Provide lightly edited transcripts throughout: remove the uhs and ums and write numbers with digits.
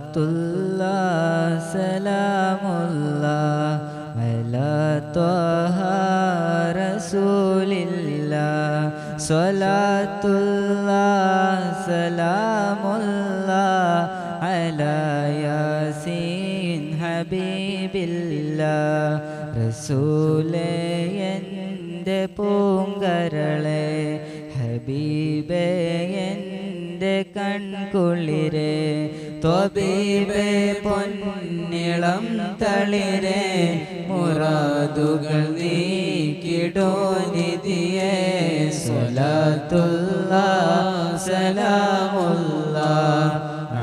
Salatullah salamullah ala Taha Rasulillah. Salatullah salamullah ala Yasin Habibillah. Rasule ende പൂങ്കരളെ ഹബീബേ എൻ്റെ കൺകുളിരെ ത്വബീബേ പൊന്നിളം തളിരെ മുറാദുകൾ നീക്കിടോ നിധിയേ സ്വലാത്തുല്ലാഹ് സലാമുല്ലാഹ്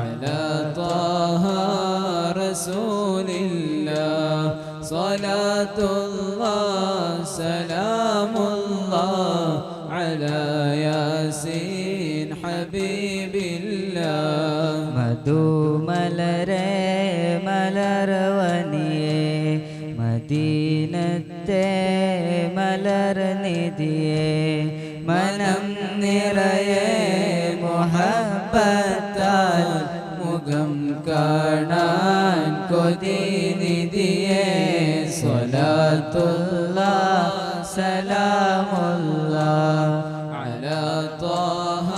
അലാ ത്വാഹ റസൂലില്ലാഹ് സ്വലാത്തുല്ലാഹ് സലാമുല്ലാഹ് അലാ യാസീൻ ഹബീബില്ലാഹ്. മധുമലരെ മലർവനിയെ മദീനത്തെ മലർനിധിയെ മനം നിറയെ മുഹബ്ബത്താൽ മുഖം കാണാൻ കൊതി നിധിയെ സ്വലാത്തുല്ലാഹ് സലാമുല്ലാഹ് അലാ ത്വാഹ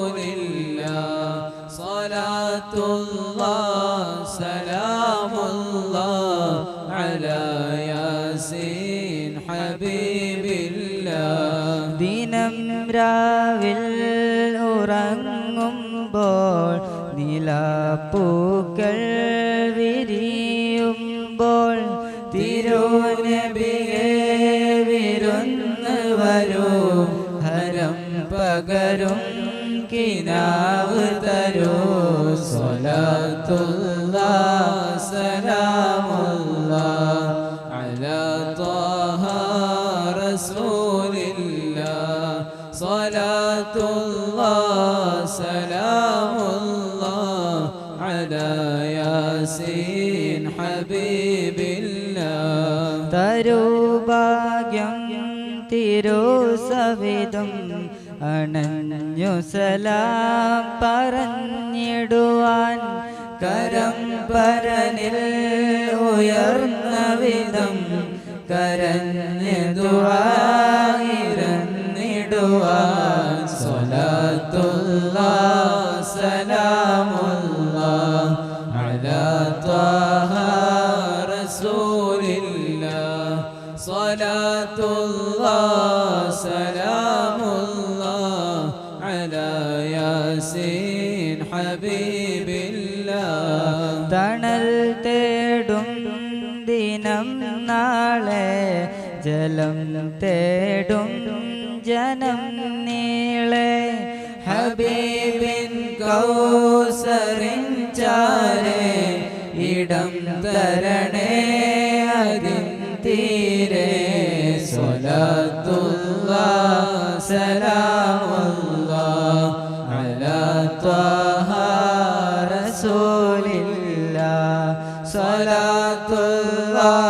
റസൂലില്ലാഹ് സ്വലാത്തുല്ലാഹ് സലാമുല്ലാഹ് അലാ യാസീൻ ഹബീബില്ലാഹ്. ദിനം രാവിൽ ഉറങ്ങുമ്പോൾ നിലാപ്പൂക്കൾ വിരിയുമ്പോൾ തിരുനബിയെ വിരുന്ന് വരൂ ഹരം പകരും കിനാവ് തരൂ സ്വലാത്തുല്ലാഹ് സലാമുല്ലാഹ് അലാ ത്വാഹ റസൂലില്ലാഹ് സ്വലാത്തുല്ലാഹ് സലാമുല്ലാഹ് അലാ യാസീൻ ഹബീബില്ലാഹ്. തരൂ ഭാഗ്യം തിരുസവിധം അണഞ്ഞു സലാം പറഞ്ഞിടുവാൻ കരം പരനിൽ ഉയർന്ന വിധം കരഞ്ഞു ദുആഇരന്നിടുവാൻ സ്വലാത്തുല്ലാഹ് സലാമുല്ലാഹ് അലാ ത്വാഹ റസൂലില്ലാഹ് സ്വലാത്തുല്ലാഹ് സലാമുല്ലാഹ് അലാ യാസീൻ ഹബീബില്ലാഹ്. തണൽ തേടും ദിനം നാളെ ജലം തേടും ജനം നീളെ ഹബീബിൻ കൗസറിൻ ചാരെ ഇടം തരണേ അതിൻ തീരെ സ്വലാത്തുല്ലാഹ് സലാമുല്ലാഹ് അലാ ത്വാഹ റസൂലില്ലാഹ് സ്വലാത്തുല്ലാഹ്